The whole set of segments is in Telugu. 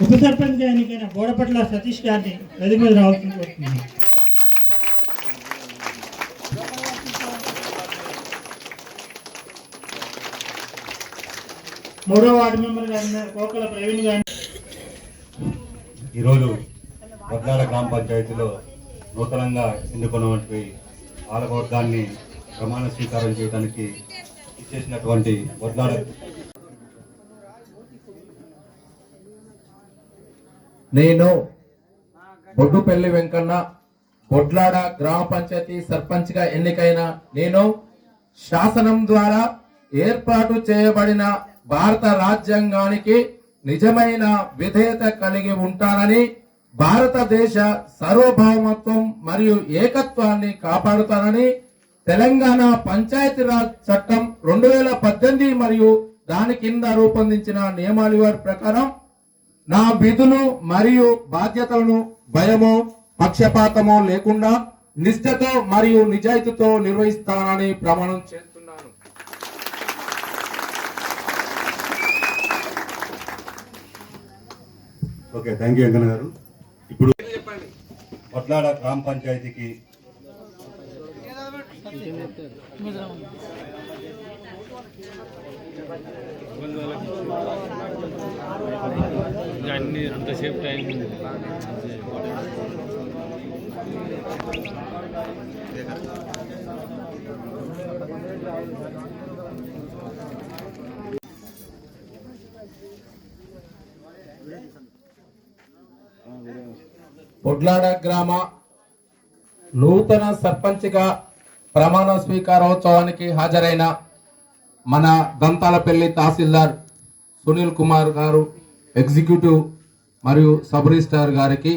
ఉప సర్పంచ్ ఎన్నికైన బోడపట్ల సతీష్ గారిని వేదిక మీద రావాల్సింది కోరుతున్నాను. మూడో వార్డు మెంబర్ గారి కోకల ప్రవీణ్ గారిని ఈరోజు వడ్లాడ గ్రామ పంచాయతీలో నూతనంగా ఎన్నుకున్నటువంటి పాలకవర్గాన్ని ప్రమాణ స్వీకారం చేయడానికి ఇచ్చేసినటువంటి వడ్లాడ నేను బొడ్డుపల్లి వెంకన్న బొడ్లాడ గ్రామ పంచాయతీ సర్పంచ్ గా ఎన్నికైన నేను శాసనం ద్వారా ఏర్పాటు చేయబడిన భారత రాజ్యాంగానికి నిజమైన విధేయత కలిగి ఉంటానని, భారతదేశ సార్వభౌమత్వం మరియు ఏకత్వాన్ని కాపాడుతానని, తెలంగాణ పంచాయతీరాజ్ చట్టం 2018 మరియు దాని కింద రూపొందించిన నియమావళి ప్రకారం నా విధులు మరియు బాధ్యతలను భయమో పక్షపాతమో లేకుండా నిష్ఠతో మరియు నిజాయితీతో నిర్వహిస్తానని ప్రమాణం చేస్తున్నాను. ఓకే, థ్యాంక్ యూ వెంకన్న గారు. ఇప్పుడు వడ్లాడ గ్రామ పంచాయతీకి అన్ని అంతసేపు టైం బొడ్లాడ గ్రామ నూతన సర్పంచ్గా ప్రమాణ స్వీకారోత్సవానికి హాజరైన మన దంతాలపల్లి తహసీల్దార్ సునీల్ కుమార్ గారు, ఎగ్జిక్యూటివ్ మరియు సబ్ రిజిస్ట్రార్ గారికి,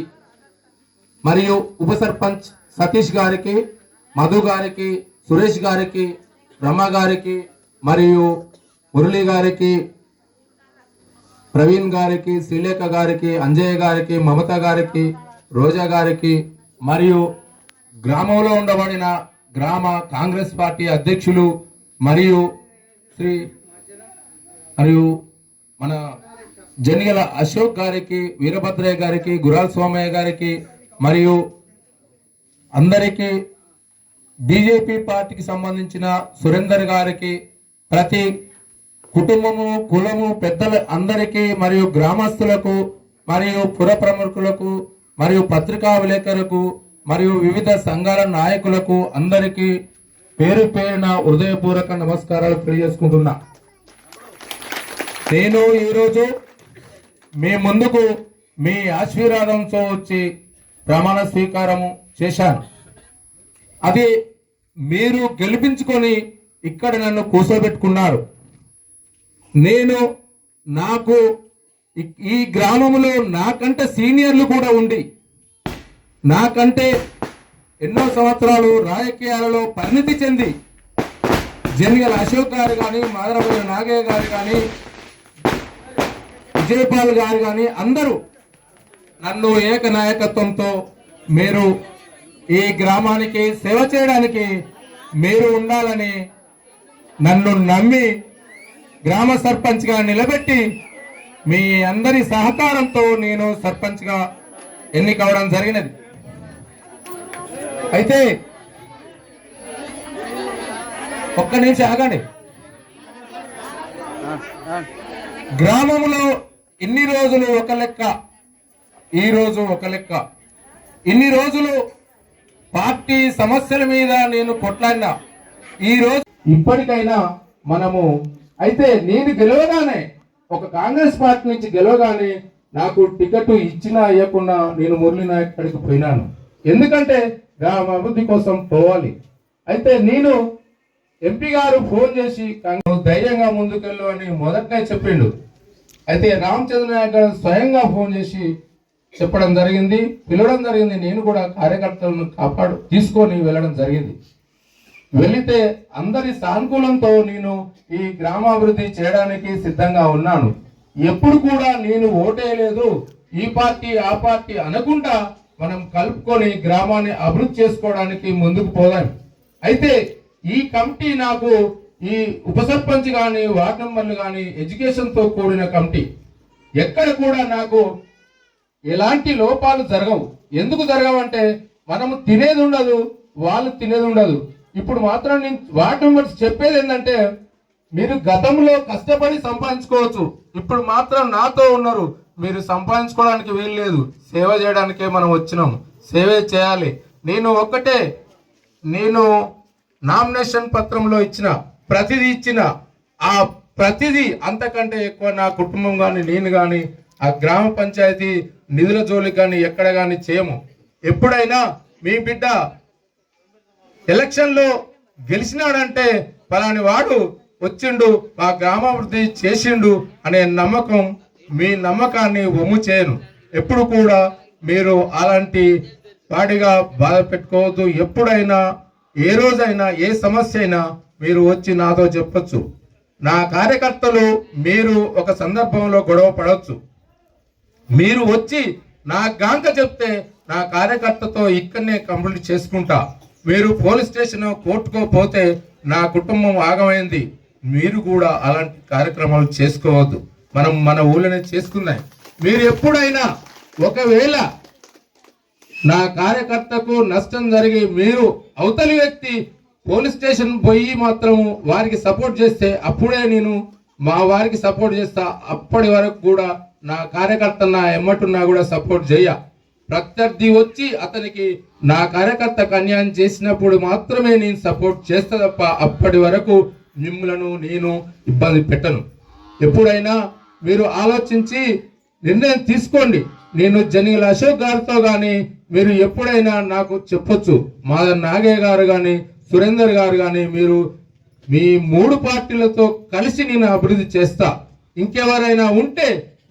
మరియు ఉప సర్పంచ్ సతీష్ గారికి, మధు గారికి, సురేష్ గారికి, బ్రహ్మ గారికి, మరియు మురళి గారికి, ప్రవీణ్ గారికి, శ్రీలేఖ గారికి, అంజయ్య గారికి, మమత గారికి, రోజా గారికి, మరియు గ్రామంలో ఉండబడిన గ్రామ కాంగ్రెస్ పార్టీ అధ్యక్షులు మరియు మన జనిగల అశోక్ గారికి, వీరభద్రయ్య గారికి, గురాల్ సోమయ్య గారికి, మరియు అందరికీ, బీజేపీ పార్టీకి సంబంధించిన సురేందర్ గారికి, ప్రతి కుటుంబము కులము పెద్దల అందరికీ, మరియు గ్రామస్తులకు, మరియు పుర ప్రముఖులకు, మరియు పత్రికా విలేకరులకు, మరియు వివిధ సంఘాల నాయకులకు అందరికీ పేరు పేరున హృదయపూర్వక నమస్కారాలు తెలియజేసుకుంటున్నా. నేను ఈరోజు మీ ముందుకు మీ ఆశీర్వాదంతో వచ్చి ప్రమాణ స్వీకారము చేశాను. అది మీరు గెలిపించుకొని ఇక్కడ నన్ను కూర్చోబెట్టుకున్నారు. నాకు ఈ గ్రామంలో నాకంటే సీనియర్లు కూడా ఉండి, నాకంటే ఎన్నో సంవత్సరాలు రాజకీయాలలో పరిణితి చెంది జనిగల అశోక్ గారు కానీ, మాదరపల్లి నాగయ్య గారు కానీ, విజయపాల్ గారు కానీ అందరూ నన్ను ఏకనాయకత్వంతో మీరు ఈ గ్రామానికి సేవ చేయడానికి మీరు ఉండాలని నన్ను నమ్మి గ్రామ సర్పంచ్గా నిలబెట్టి మీ అందరి సహకారంతో నేను సర్పంచ్గా ఎన్నికవడం జరిగినది. అయితే ఒక్క నిమిషం ఆగండి. గ్రామంలో ఇన్ని రోజులు ఒక లెక్క, ఈ రోజు ఒక లెక్క. ఇన్ని రోజులు పార్టీ సమస్యల మీద నేను కొట్లాడినా, ఈ రోజు ఇప్పటికైనా మనము అయితే నేను గెలవగానే, ఒక కాంగ్రెస్ పార్టీ నుంచి గెలవగానే నాకు టికెట్ ఇచ్చినా ఇవ్వకుండా నేను మురళీ నాయక్ కాడికి పోయినాను. ఎందుకంటే గ్రామ అభివృద్ధి కోసం పోవాలి. అయితే నేను ఎంపీ గారు ఫోన్ చేసి ధైర్యంగా ముందుకెళ్ళు అని మొదటనే చెప్పిండు. అయితే రామచంద్ర నాయక్ గారు స్వయంగా ఫోన్ చేసి చెప్పడం జరిగింది, పిలవడం జరిగింది. నేను కూడా కార్యకర్తలను తీసుకొని వెళ్ళడం జరిగింది. వెళితే అందరి సానుకూలంతో నేను ఈ గ్రామాభివృద్ధి చేయడానికి సిద్ధంగా ఉన్నాను. ఎప్పుడు కూడా నేను ఓటేయలేదు, ఈ పార్టీ ఆ పార్టీ అనకుండా మనం కలుపుకొని గ్రామాన్ని అభివృద్ధి చేసుకోవడానికి ముందుకు పోదాం. అయితే ఈ కమిటీ నాకు ఈ ఉప సర్పంచ్ కానీ వార్డు మెంబర్లు కానీ ఎడ్యుకేషన్తో కూడిన కమిటీ ఎక్కడ కూడా నాకు ఎలాంటి లోపాలు జరగవు. ఎందుకు జరగవంటే మనము తినేది ఉండదు, వాళ్ళు తినేది ఉండదు. ఇప్పుడు మాత్రం నేను వార్డు మెంబర్స్ చెప్పేది ఏంటంటే మీరు గతంలో కష్టపడి సంపాదించుకోవచ్చు, ఇప్పుడు మాత్రం నాతో ఉన్నారు, మీరు సంపాదించుకోవడానికి వీలు లేదు, సేవ చేయడానికే మనం వచ్చినాం, సేవే చేయాలి. నేను నామినేషన్ పత్రంలో ఇచ్చిన ప్రతిదీ అంతకంటే ఎక్కువ నా కుటుంబం కానీ నేను కానీ ఆ గ్రామ పంచాయతీ నిధుల జోలికి కానీ ఎక్కడ కానీ చేయము. ఎప్పుడైనా మీ బిడ్డ ఎలక్షన్లో గెలిచినాడంటే పలాని వాడు వచ్చిండు, మా గ్రామాభివృద్ధి చేసిండు అనే నమ్మకం, మీ నమ్మకాన్ని వమ్ము చేయను. ఎప్పుడు కూడా మీరు అలాంటి వాడిగా బాధ పెట్టుకోవద్దు. ఎప్పుడైనా ఏ రోజైనా ఏ సమస్య అయినా మీరు వచ్చి నాతో చెప్పొచ్చు. నా కార్యకర్తలు మీరు ఒక సందర్భంలో గొడవ పడవచ్చు, మీరు వచ్చి నా గాంక చెప్తే నా కార్యకర్తతో ఇక్కడనే కంప్లీట్ చేసుకుంటా. మీరు పోలీస్ స్టేషన్ కోర్టుకో పోతే నా కుటుంబం ఆగమైంది. మీరు కూడా అలాంటి కార్యక్రమాలు చేసుకోవద్దు, మనం మన ఊళ్ళోనే చేసుకున్నాయి. మీరు ఎప్పుడైనా ఒకవేళ నా కార్యకర్తకు నష్టం జరిగి మీరు అవతలి వ్యక్తి పోలీస్ స్టేషన్ పోయి మాత్రం వారికి సపోర్ట్ చేస్తే అప్పుడే నేను మా వారికి సపోర్ట్ చేస్తా. అప్పటి వరకు కూడా నా కార్యకర్త నా ఎమ్మటున్నా కూడా సపోర్ట్ చేయ. ప్రత్యర్థి వచ్చి అతనికి నా కార్యకర్తకు అన్యాయం చేసినప్పుడు మాత్రమే నేను సపోర్ట్ చేస్తా తప్ప అప్పటి వరకు మిమ్మలను నేను ఇబ్బంది పెట్టను. ఎప్పుడైనా మీరు ఆలోచించి నిర్ణయం తీసుకోండి. నేను జనగల అశోక్ గారితో కానీ మీరు ఎప్పుడైనా నాకు చెప్పొచ్చు, మాధవ్ నాగయ్య గారు కానీ సురేందర్ గారు కానీ మీరు మీ 3 పార్టీలతో కలిసి నేను అభివృద్ధి చేస్తా. ఇంకెవరైనా ఉంటే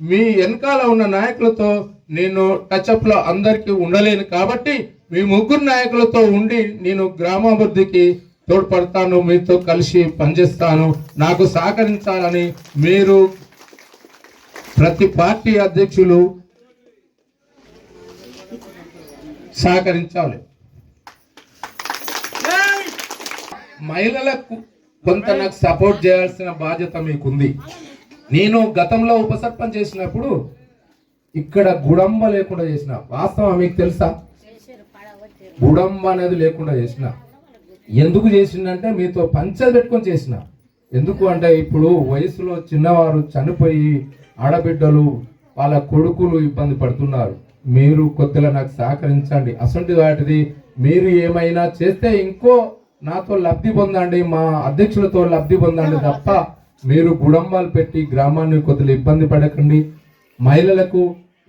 మీ వెనకాల ఉన్న నాయకులతో నేను టచ్అప్ లో అందరికీ ఉండలేను కాబట్టి మీ 3 నాయకులతో ఉండి నేను గ్రామాభివృద్ధికి తోడ్పడతాను, మీతో కలిసి పనిచేస్తాను. నాకు సహకరించాలని మీరు ప్రతి పార్టీ అధ్యక్షులు సహకరించాలి. మహిళలకు కొంత నాకు సపోర్ట్ చేయాల్సిన బాధ్యత మీకుంది. నేను గతంలో ఉప సర్పంచ్ చేసినప్పుడు ఇక్కడ గుడంబ లేకుండా చేసిన, వాస్తవం మీకు తెలుసా? గుడంబ అనేది లేకుండా చేసిన. ఎందుకు చేసిందంటే మీతో పంచలు పెట్టుకొని చేసిన. ఎందుకు అంటే ఇప్పుడు వయసులో చిన్నవారు చనిపోయి ఆడబిడ్డలు వాళ్ళ కొడుకులు ఇబ్బంది పడుతున్నారు. మీరు కొద్దిగా నాకు సహకరించండి. అసలు వాటిది మీరు ఏమైనా చేస్తే ఇంకో నాతో లబ్ధి పొందండి, మా అధ్యక్షులతో లబ్ధి పొందండి తప్ప మీరు గుడంబాలు పెట్టి గ్రామాన్ని కొద్దిగా ఇబ్బంది పడకండి. మహిళలకు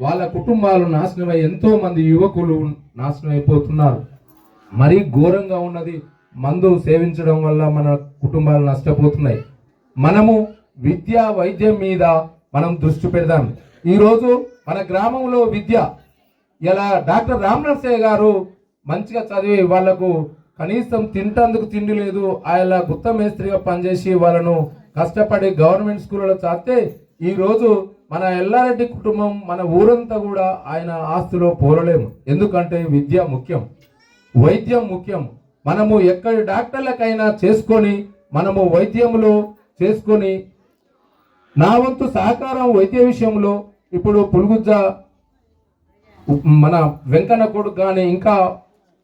వాళ్ళ కుటుంబాలు నాశనమై ఎంతో మంది యువకులు నాశనం అయిపోతున్నారు. మరీ ఘోరంగా ఉన్నది. మందు సేవించడం వల్ల మన కుటుంబాలు నష్టపోతున్నాయి. మనము విద్య వైద్యం మీద మనం దృష్టి పెడదాం. ఈరోజు మన గ్రామంలో విద్య ఇలా డాక్టర్ రామనరసయ్య గారు మంచిగా చదివి వాళ్లకు కనీసం తింటందుకు తిండి లేదు, ఆయన గుత్త మేస్త్రిగా పనిచేసి వాళ్ళను కష్టపడి గవర్నమెంట్ స్కూళ్ళలో చదివితే ఈరోజు మన ఎల్లారెడ్డి కుటుంబం మన ఊరంతా కూడా ఆయన ఆస్తిలో పోరలేము. ఎందుకంటే విద్య ముఖ్యం, వైద్యం ముఖ్యం. మనము ఎక్కడి డాక్టర్లకైనా చేసుకొని మనము వైద్యంలో చేసుకొని నా వంతు సహకారం వైద్య విషయంలో ఇప్పుడు పులుగుజ్జ మన వెంకన్న కొడుకు కానీ ఇంకా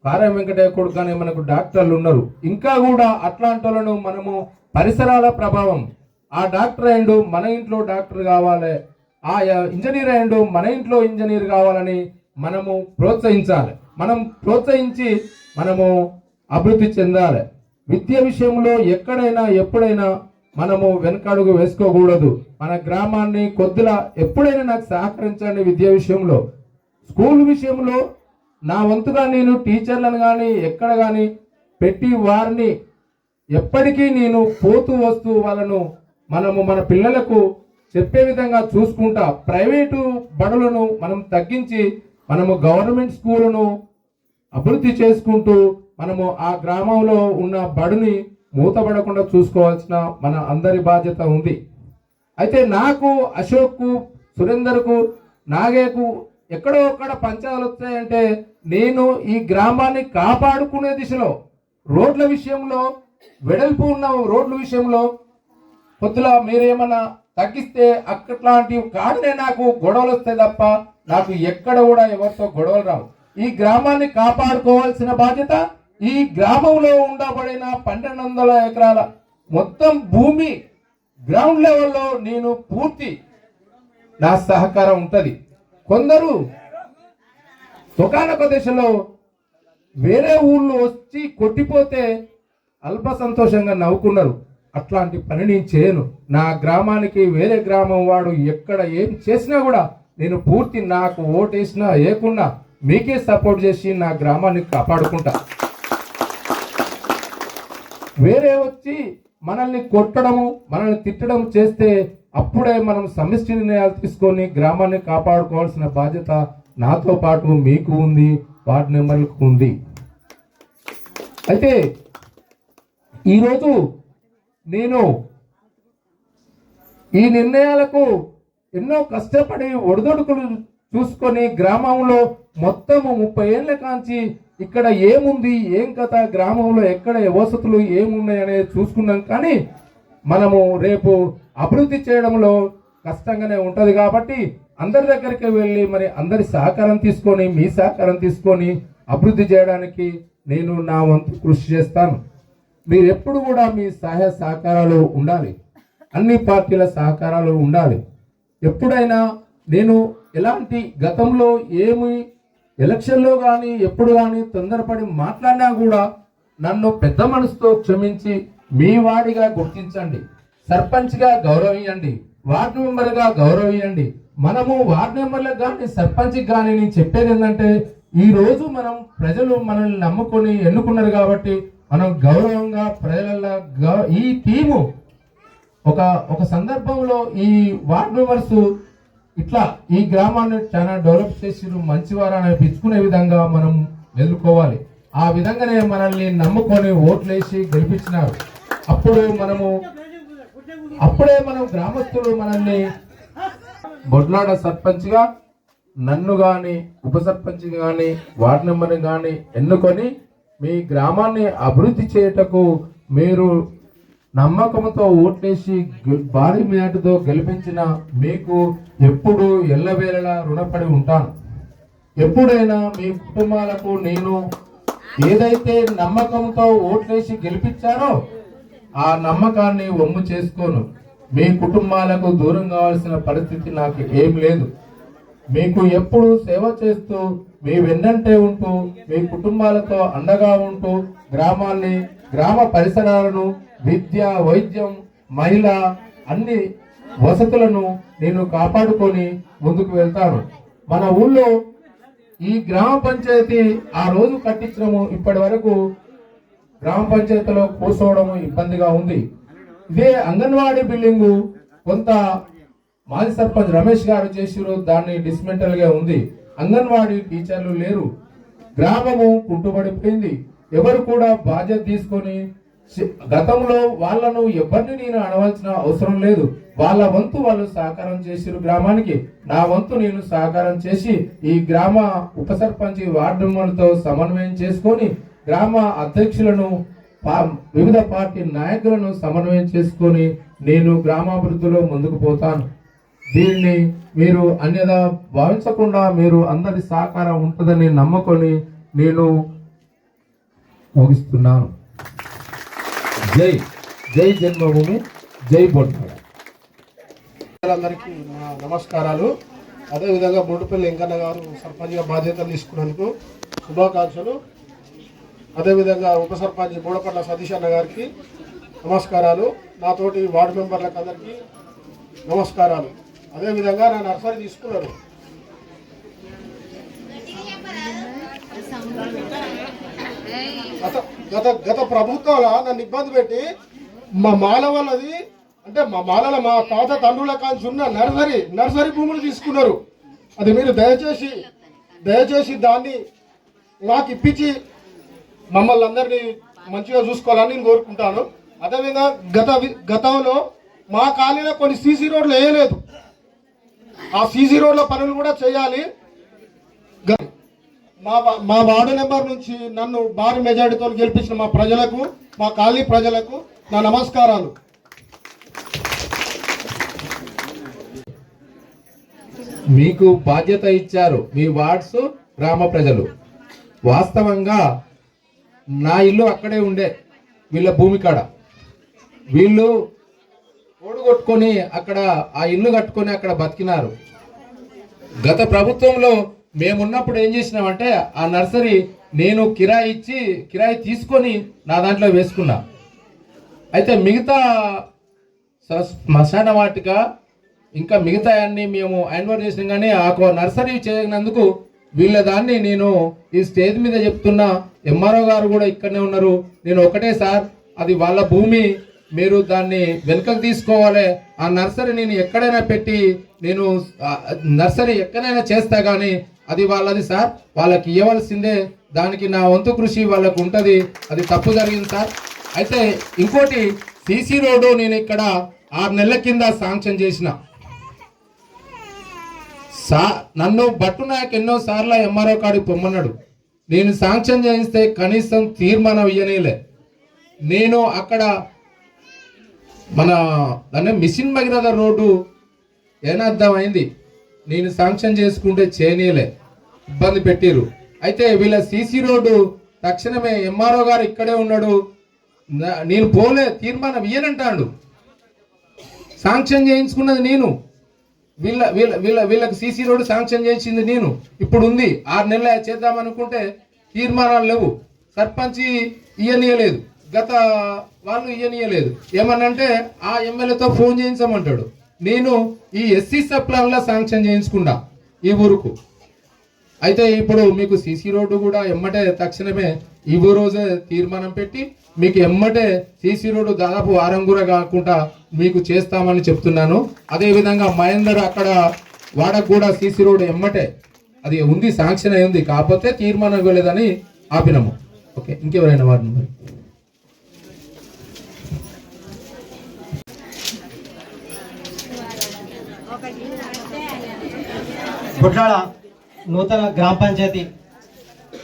కారం వెంకటయ్య కొడుకు కానీ మనకు డాక్టర్లు ఉన్నారు. ఇంకా కూడా అట్లాంటి వాళ్ళను మనము పరిసరాల ప్రభావం, ఆ డాక్టర్ అయ్యిండు మన ఇంట్లో డాక్టర్ కావాలి, ఆ ఇంజనీర్ అయ్యిండు మన ఇంట్లో ఇంజనీర్ కావాలని మనము ప్రోత్సహించాలి. మనం ప్రోత్సహించి మనము అభివృద్ధి చెందాలి. విద్య విషయంలో ఎక్కడైనా ఎప్పుడైనా మనము వెనకడుగు వేసుకోకూడదు. మన గ్రామాన్ని కొద్దిగా ఎప్పుడైనా నాకు సహకరించండి. విద్య విషయంలో, స్కూల్ విషయంలో నా వంతుగా నేను టీచర్లను కానీ ఎక్కడ కానీ పెట్టి వారిని ఎప్పటికీ నేను పోతూ వస్తూ వాళ్ళను మనము మన పిల్లలకు చెప్పే విధంగా చూసుకుంటా. ప్రైవేటు బడులను మనం తగ్గించి మనము గవర్నమెంట్ స్కూళ్ళను అభివృద్ధి చేసుకుంటూ మనము ఆ గ్రామంలో ఉన్న బడుని మూతపడకుండా చూసుకోవాల్సిన మన అందరి బాధ్యత ఉంది. అయితే నాకు, అశోక్కు, సురేందర్కు, నాగయ్యకు ఎక్కడో ఒక్కడ పంచాలు వస్తాయంటే నేను ఈ గ్రామాన్ని కాపాడుకునే దిశలో, రోడ్ల విషయంలో వెడల్పు ఉన్న రోడ్ల విషయంలో కొద్దిగా మీరేమన్నా తగ్గిస్తే అట్లాంటివి కాడనే నాకు గొడవలు వస్తాయి తప్ప నాకు ఎక్కడ కూడా ఎవరితో గొడవలు రావు. ఈ గ్రామాన్ని కాపాడుకోవాల్సిన బాధ్యత ఈ గ్రామంలో ఉండబడిన 1200 ఎకరాల మొత్తం భూమి గ్రౌండ్ లెవెల్లో నేను పూర్తి నా సహకారం ఉంటుంది. కొందరు ఒకానొక దశలో వేరే ఊళ్ళో వచ్చి కొట్టిపోతే అల్ప సంతోషంగా నవ్వుకున్నారు. అట్లాంటి పని నేను చేయను. నా గ్రామానికి వేరే గ్రామం వాడు ఎక్కడ ఏం చేసినా కూడా నేను పూర్తి నాకు ఓటేసినా వేయకుండా మీకే సపోర్ట్ చేసి నా గ్రామాన్ని కాపాడుకుంటా. వేరే వచ్చి మనల్ని కొట్టడము మనల్ని తిట్టడం చేస్తే అప్పుడే మనం సమిష్టి నిర్ణయాలు తీసుకొని గ్రామాన్ని కాపాడుకోవాల్సిన బాధ్యత నాతో పాటు మీకు ఉంది, వార్డు మెంబర్లకు ఉంది. అయితే ఈరోజు నేను ఈ నిర్ణయాలకు ఎన్నో కష్టపడి ఒడిదొడుకులు చూసుకొని గ్రామంలో మొత్తము 30 ఏళ్ల కాంచి ఇక్కడ ఏముంది ఏం కథ, గ్రామంలో ఎక్కడ వసతులు ఏమున్నాయి అనేది చూసుకున్నాం. కానీ మనము రేపు అభివృద్ధి చేయడంలో కష్టంగానే ఉంటది కాబట్టి అందరి దగ్గరికి వెళ్ళి మరి అందరి సహకారం తీసుకొని మీ సహకారం తీసుకొని అభివృద్ధి చేయడానికి నేను నా వంతు కృషి చేస్తాను. మీరు ఎప్పుడు కూడా మీ సహాయ సహకారాలు ఉండాలి, అన్ని పార్టీల సహకారాలు ఉండాలి. ఎప్పుడైనా నేను ఎలాంటి గతంలో ఏమి ఎలక్షన్లో కానీ ఎప్పుడు కానీ తొందరపడి మాట్లాడినా కూడా నన్ను పెద్ద మనసుతో క్షమించి మీ వాడిగా గుర్తించండి, సర్పంచ్గా గౌరవించండి, వార్డు మెంబర్గా గౌరవించండి. మనము వార్డు మెంబర్లకు కానీ సర్పంచ్కి కానీ నేను చెప్పేది ఏంటంటే ఈ రోజు మనం ప్రజలు మనల్ని నమ్ముకొని ఎన్నుకున్నారు కాబట్టి మనం గౌరవంగా ప్రజల ఈ టీము ఒక సందర్భంలో ఈ వార్డు మెంబర్స్ ఇట్లా ఈ గ్రామాన్ని చాలా డెవలప్ చేసి మంచివారని అనిపించుకునే విధంగా మనం ఎదుర్కోవాలి. ఆ విధంగానే మనల్ని నమ్ముకొని ఓట్లేసి గెలిపించినారు. అప్పుడే మనం గ్రామస్తులు మనల్ని బొడ్లాడ సర్పంచ్గా నన్ను కానీ ఉప సర్పంచ్ కానీ వార్డు మెంబర్ని కానీ ఎన్నుకొని మీ గ్రామాన్ని అభివృద్ధి చేయటకు మీరు నమ్మకంతో ఓట్లేసి భారీ మేటతో గెలిపించిన మీకు ఎప్పుడు ఎల్లవేళలా రుణపడి ఉంటాను. ఎప్పుడైనా మీ కుటుంబాలకు నేను ఏదైతే నమ్మకంతో ఓట్లేసి గెలిపించారో ఆ నమ్మకాన్ని వమ్ము చేసుకోను. మీ కుటుంబాలకు దూరం కావాల్సిన పరిస్థితి నాకు ఏం లేదు. మీకు ఎప్పుడు సేవ చేస్తూ మీ వెన్నంటే ఉంటూ మీ కుటుంబాలతో అండగా ఉంటూ గ్రామాన్ని గ్రామ పరిసరాలను విద్య వైద్యం మహిళ అన్ని వసతులను నేను కాపాడుకొని ముందుకు వెళ్తాను. మన ఊళ్ళో ఈ గ్రామ పంచాయతీ ఆ రోజు కట్టించడము ఇప్పటి వరకు గ్రామ పంచాయతీలో కూర్చోవడము ఇబ్బందిగా ఉంది. ఇదే అంగన్వాడీ బిల్డింగు కొంత మాజీ సర్పంచ్ రమేష్ గారు చేసిరు, దాన్ని డిస్మెంటల్ గా ఉంది. అంగన్వాడీ టీచర్లు లేరు, గ్రామము కుంటుపడిపోయింది. ఎవరు కూడా బాధ్యత తీసుకొని గతంలో వాళ్ళను ఎవరిని నేను అనవలసిన అవసరం లేదు. వాళ్ళ వంతు వాళ్ళు సహకారం చేసిరు గ్రామానికి. నా వంతు నేను సహకారం చేసి ఈ గ్రామ ఉప సర్పంచ్ వార్డు మెంబర్లతో సమన్వయం చేసుకొని గ్రామ అధ్యక్షులను వివిధ పార్టీ నాయకులను సమన్వయం చేసుకొని నేను గ్రామాభివృద్ధిలో ముందుకు పోతాను. దీన్ని మీరు అన్యదా భావించకుండా మీరు అందరి సహకారం ఉంటుందని నమ్ముకొని నేను ముగిస్తున్నాను. జై జై జన్మభూమి, జై బొడ్నాడ. అందరికీ నా నమస్కారాలు. అదేవిధంగా బొడ్డుపల్లి వెంకన్న గారు సర్పంచ్గా బాధ్యతలు తీసుకున్నందుకు శుభాకాంక్షలు. అదేవిధంగా ఉప సర్పంచ్ బోడపట్ల సతీష్ అన్న గారికి నమస్కారాలు. నాతోటి వార్డు మెంబర్లకు అందరికీ నమస్కారాలు. అదేవిధంగా నా నర్సరీ తీసుకున్నారు. గత ప్రభుత్వాల నన్ను ఇబ్బంది పెట్టి మా మాల వాళ్ళది అంటే మా మాలలో మా తాత తండ్రుల కాంచి ఉన్న నర్సరీ భూములు తీసుకున్నారు. అది మీరు దయచేసి దాన్ని నాకు ఇప్పించి మమ్మల్ని అందరినీ మంచిగా చూసుకోవాలని నేను కోరుకుంటాను. అదేవిధంగా గతంలో మా కాలనీలో కొన్ని సీసీ రోడ్లు వేయలేదు. ఆ సీసీ రోడ్ల పనులు కూడా చేయాలి. మా వార్డు నెంబర్ నుంచి నన్ను భారీ మెజారిటీతో గెలిపించిన మా ప్రజలకు, మా కాలనీ ప్రజలకు నా నమస్కారాలు. మీకు బాధ్యత ఇచ్చారు మీ వార్డ్స్ గ్రామ ప్రజలు. వాస్తవంగా నా ఇల్లు అక్కడే ఉండే, వీళ్ళ భూమి కాడ. వీళ్ళు ఓడుగొట్టుకొని అక్కడ ఆ ఇల్లు కట్టుకొని అక్కడ బతికినారు. గత ప్రభుత్వంలో మేమున్నప్పుడు ఏం చేసినామంటే ఆ నర్సరీ నేను కిరాయి తీసుకొని నా దాంట్లో వేసుకున్నా. అయితే మిగతా శ్మశాన వాటిక ఇంకా మిగతా అన్ని మేము హ్యాండ్ఓవర్ చేసినాం. కానీ ఆ నర్సరీ చేయనందుకు వీళ్ళ దాన్ని నేను ఈ స్టేజ్ మీద చెప్తున్నా. ఎంఆర్ఓ గారు కూడా ఇక్కడనే ఉన్నారు. నేను ఒకటే సార్, అది వాళ్ళ భూమి, మీరు దాన్ని వెనుకకు తీసుకోవాలి. ఆ నర్సరీ నేను ఎక్కడైనా పెట్టి నేను నర్సరీ ఎక్కడైనా చేస్తా కానీ అది వాళ్ళది సార్, వాళ్ళకి ఇవ్వాల్సిందే. దానికి నా వంతు కృషి వాళ్ళకు ఉంటుంది. అది తప్పు జరిగింది సార్. అయితే ఇంకోటి, సిసి రోడ్డు నేను ఇక్కడ 6 నెలల కింద శాంక్షన్ చేసిన. నన్ను బట్టు నాయక్ ఎన్నో సార్లు ఎంఆర్ఓ కాడికి పొమ్మన్నాడు. నేను శాంక్షన్ చేయిస్తే కనీసం తీర్మానం ఇయ్యనేలే. నేను అక్కడ మన దాన్ని మిషన్ భగీరథ రోడ్డు ఏనార్థమైంది, నేను శాంక్షన్ చేసుకుంటే చేయనీయలే, ఇబ్బంది పెట్టిరు. అయితే వీళ్ళ సిసి రోడ్డు తక్షణమే ఎంఆర్ఓ గారు ఇక్కడే ఉన్నాడు, నేను పోలే, తీర్మానం ఇయ్యనంటాడు. శాంక్షన్ చేయించుకున్నది నేను, వీళ్ళకి సిసి రోడ్డు శాంక్షన్ చేసింది నేను. ఇప్పుడు ఉంది 6 నెలలు చేద్దామనుకుంటే తీర్మానాలు లేవు. సర్పంచ్ ఇయ్యనీయలేదు, గత వాళ్ళు ఇయ్యనీయలేదు. ఏమనంటే ఆ ఎమ్మెల్యేతో ఫోన్ చేయించమంటాడు. నేను ఈ ఎస్సీ సప్లాన్లో శాంక్షన్ చేయించుకున్నా ఈ ఊరుకు. అయితే ఇప్పుడు మీకు సిసి రోడ్డు కూడా ఎమ్మటే తక్షణమే ఈ రోజే తీర్మానం పెట్టి మీకు ఎమ్మటే సిసి రోడ్డు దాదాపు వారం కూడా కాకుండా మీకు చేస్తామని చెప్తున్నాను. అదేవిధంగా మహేందర్ అక్కడ వాడకు కూడా సిసి రోడ్డు ఎమ్మటే అది ఉంది, శాంక్షన్ అయి ఉంది, కాకపోతే తీర్మానం ఇవ్వలేదని ఆపినాము. ఓకే, ఇంకెవరైనా వారిని మరి బొడ్లాడ నూతన గ్రామ పంచాయతీ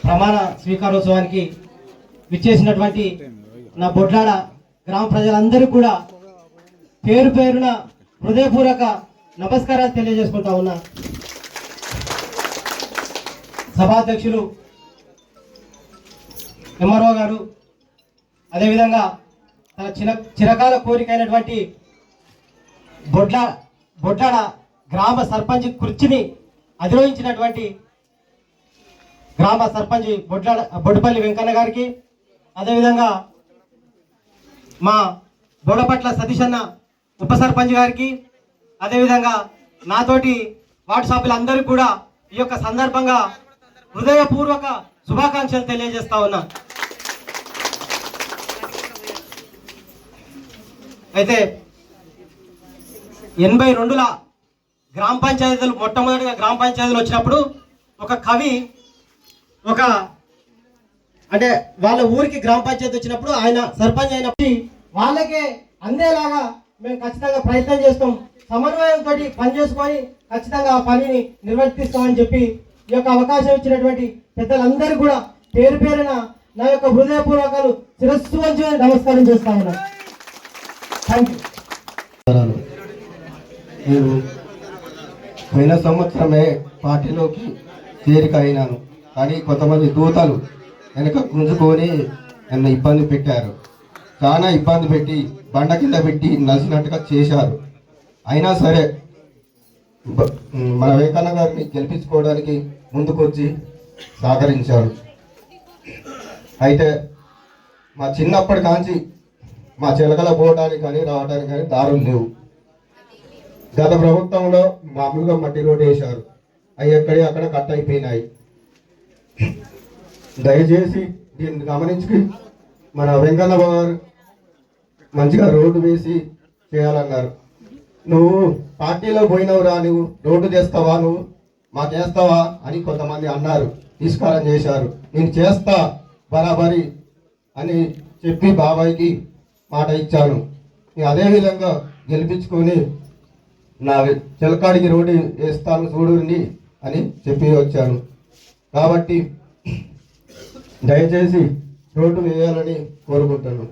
ప్రమాణ స్వీకారోత్సవానికి విచ్చేసినటువంటి నా బొడ్లాడ గ్రామ ప్రజలందరూ కూడా పేరు పేరున హృదయపూర్వక నమస్కారాలు తెలియజేసుకుంటా ఉన్నా. సభాధ్యక్షులు ఎంఆర్ఓ గారు, అదేవిధంగా తన చిరకాల కోరిక అయినటువంటి బొడ్లాడ గ్రామ సర్పంచ్ కుర్చీని అధిరోహించినటువంటి గ్రామ సర్పంచ్ బొడ్డుపల్లి వెంకన్న గారికి, అదేవిధంగా మా బోడపట్ల సతీష్ అన్న ఉప సర్పంచ్ గారికి, అదేవిధంగా నాతోటి వార్డు సభ్యులందరికీ కూడా ఈ యొక్క సందర్భంగా హృదయపూర్వక శుభాకాంక్షలు తెలియజేస్తా ఉన్నా. అయితే 82ల గ్రామ పంచాయతీలు, మొట్టమొదటిగా గ్రామ పంచాయతీలు వచ్చినప్పుడు ఒక కవి అంటే వాళ్ళ ఊరికి గ్రామ పంచాయతీ వచ్చినప్పుడు ఆయన సర్పంచ్ అయినప్పుడు వాళ్ళకే అందేలాగా మేము ఖచ్చితంగా ప్రయత్నం చేస్తాం, సమన్వయంతో పనిచేసుకొని ఖచ్చితంగా ఆ పనిని నిర్వర్తిస్తామని చెప్పి ఈ యొక్క అవకాశం ఇచ్చినటువంటి పెద్దలందరూ కూడా పేరు పేరున నా యొక్క హృదయపూర్వకాలు శిరస్సు వంచి నమస్కారం చేస్తా ఉన్నా. Thank you. నేను పోయిన సంవత్సరమే పార్టీలోకి చేరిక అయినాను, కానీ కొంతమంది దూతలు వెనక గుంజుకొని నన్ను ఇబ్బంది పెట్టారు. చాలా ఇబ్బంది పెట్టి బండ కింద పెట్టి నలిసినట్టుగా చేశారు. అయినా సరే మన వెంకన్న గారిని గెలిపించుకోవడానికి ముందుకొచ్చి సహకరించారు. అయితే మా చిన్నప్పటి కాంచి మా చిలకల పోవడానికి కానీ రావడానికి కానీ దారులు లేవు. గత ప్రభుత్వంలో మామూలుగా మట్టి రోడ్డు వేశారు, అవి ఎక్కడి అక్కడ కట్ అయిపోయినాయి. దయచేసి దీన్ని గమనించి మన వెంకన్న గారు మంచిగా రోడ్డు వేసి చేయాలన్నారు. నువ్వు పార్టీలో పోయినవురా, నువ్వు రోడ్డు చేస్తావా, నువ్వు మాకేస్తావా అని కొంతమంది అన్నారు, తిరస్కారం చేశారు. నేను చేస్తా బరాబరి అని చెప్పి బాబాయ్కి మాట ఇచ్చాను. అదేవిధంగా గెలిపించుకొని నా చిలకాడికి రోడ్డు వేస్తాను చూడుని అని చెప్పి వచ్చాను. కాబట్టి దయచేసి రోడ్డు వేయాలని కోరుకుంటున్నాను.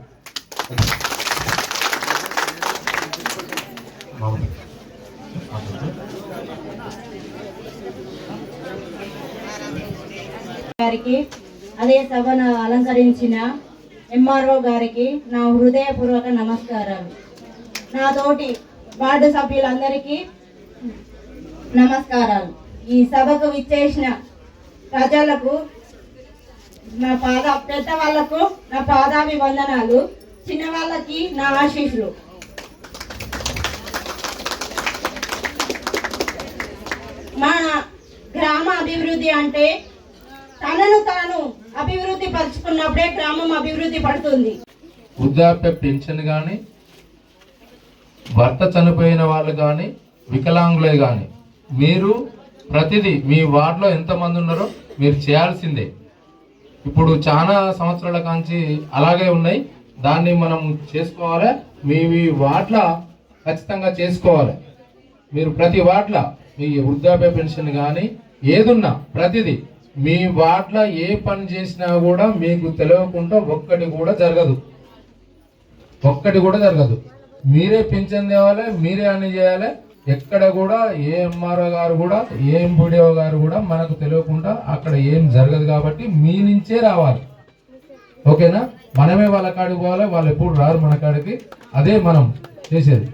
గారికి అదే సభను అలంకరించిన ఎంఆర్ఓ గారికి నా హృదయపూర్వక నమస్కారాలు. నా తోటి వార్డు సభ్యులందరికీ నమస్కారాలు. ఈ సభకు విచ్చేసిన ప్రజలకు పెద్దవాళ్లకు నా పాదాభివందనాలు, చిన్నవాళ్ళకి నా ఆశీస్సులు. మన గ్రామ అభివృద్ధి అంటే తనను తాను అభివృద్ధి పరుచుకున్నప్పుడే గ్రామం అభివృద్ధి పడుతుంది. వృద్ధాప్య పెన్షన్ కానీ, భర్త చనిపోయిన వాళ్ళు కానీ, వికలాంగులే కానీ మీరు ప్రతిదీ మీ వార్డులో ఎంతమంది ఉన్నారో మీరు చేయాల్సిందే. ఇప్పుడు చాలా సంవత్సరాల కాంచి అలాగే ఉన్నాయి, దాన్ని మనం చేసుకోవాలి. మీ వార్డుల ఖచ్చితంగా చేసుకోవాలి. మీరు ప్రతి వార్డుల మీ వృద్ధాప్య పెన్షన్ కానీ ఏదున్నా ప్రతిదీ మీ వార్డుల ఏ పని చేసినా కూడా మీకు తెలియకుండా ఒక్కటి కూడా జరగదు. మీరే పింఛన్ తేవాలి, మీరే అన్ని చేయాలి. ఎక్కడ కూడా ఏ ఎంఆర్ఓ గారు కూడా ఏ ఎంపీడీఓ గారు కూడా మనకు తెలియకుండా అక్కడ ఏం జరగదు. కాబట్టి మీ నుంచే రావాలి. ఓకేనా? మనమే వాళ్ళ కాడికి పోవాలి, వాళ్ళు ఎప్పుడు రారు మన కాడికి. అదే మనం చేసేది.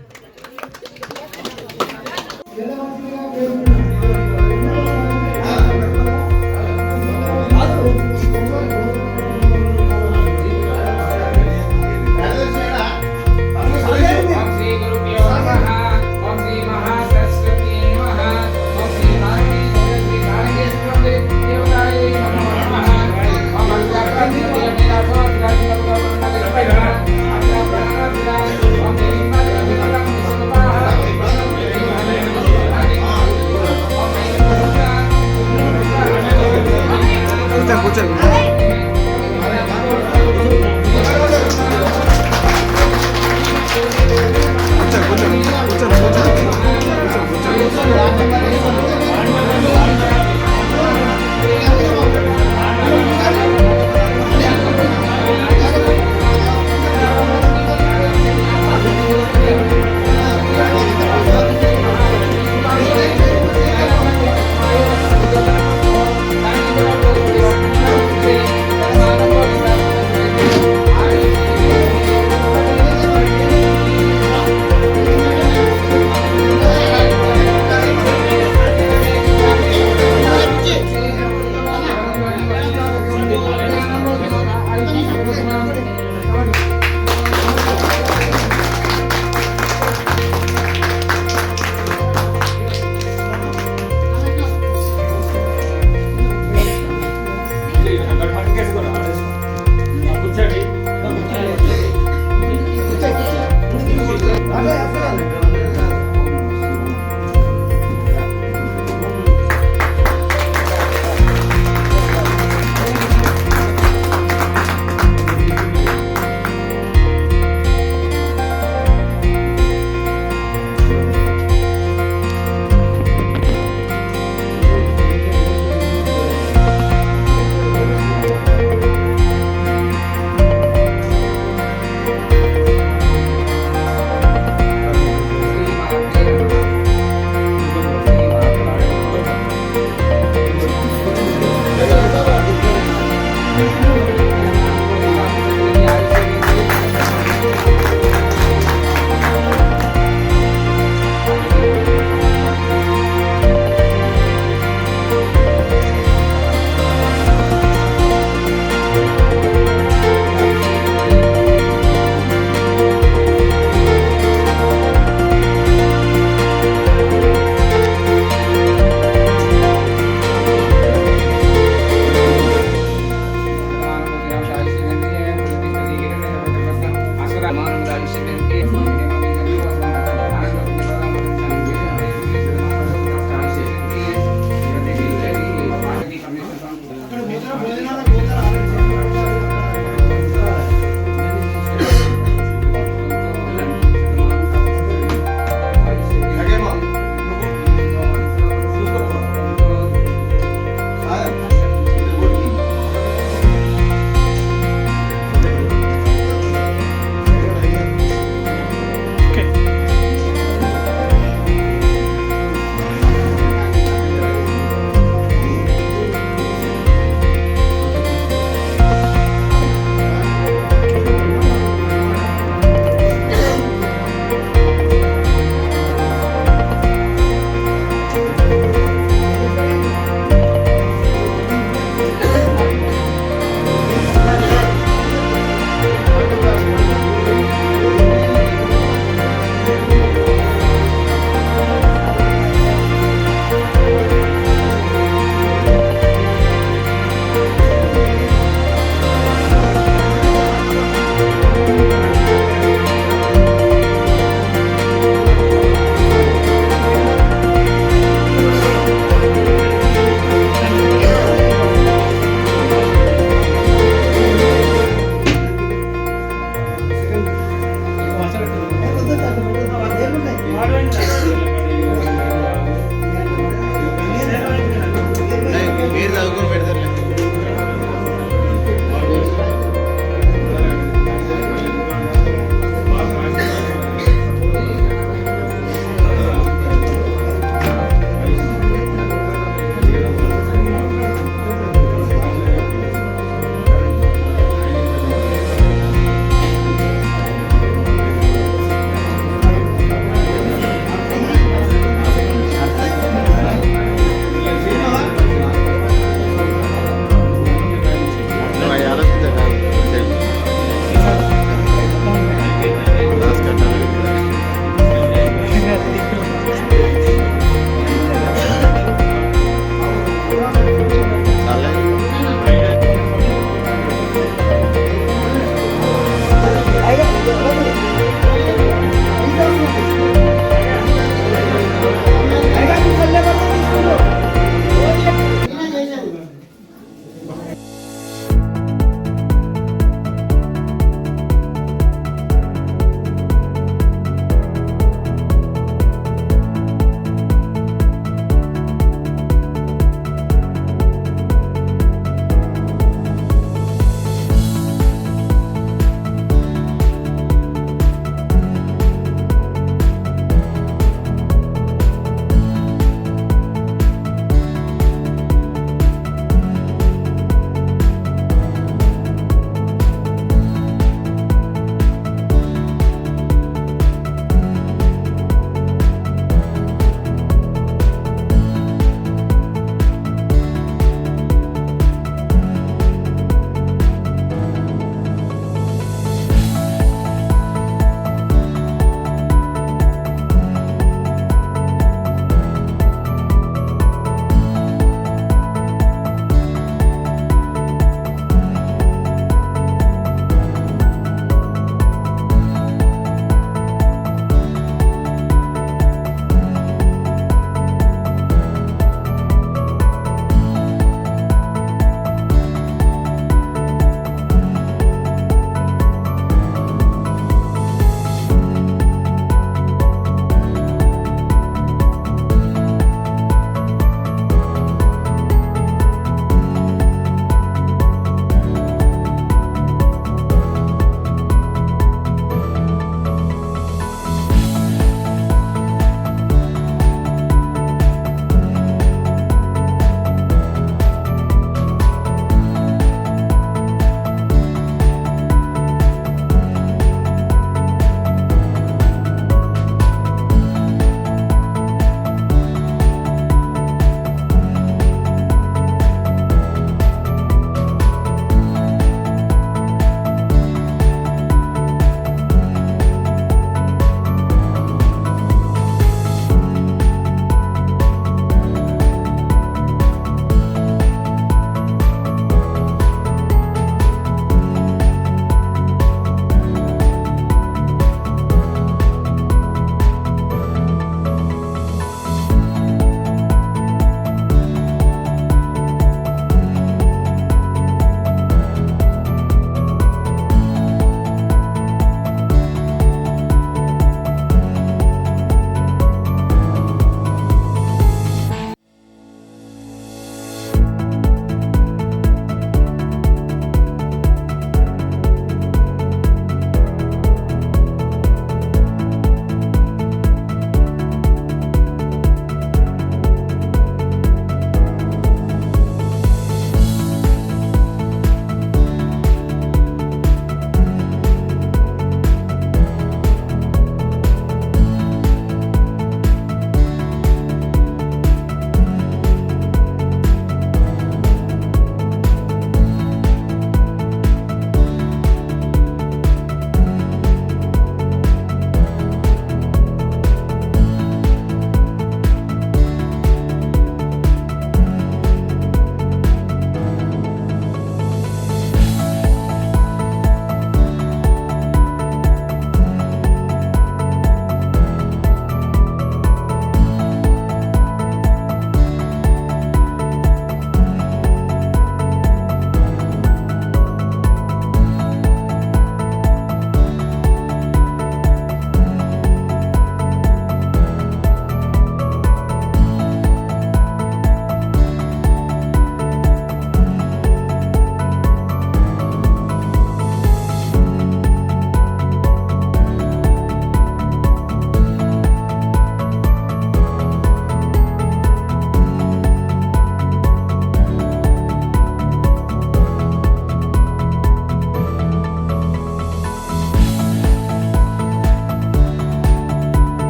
పాడవండి.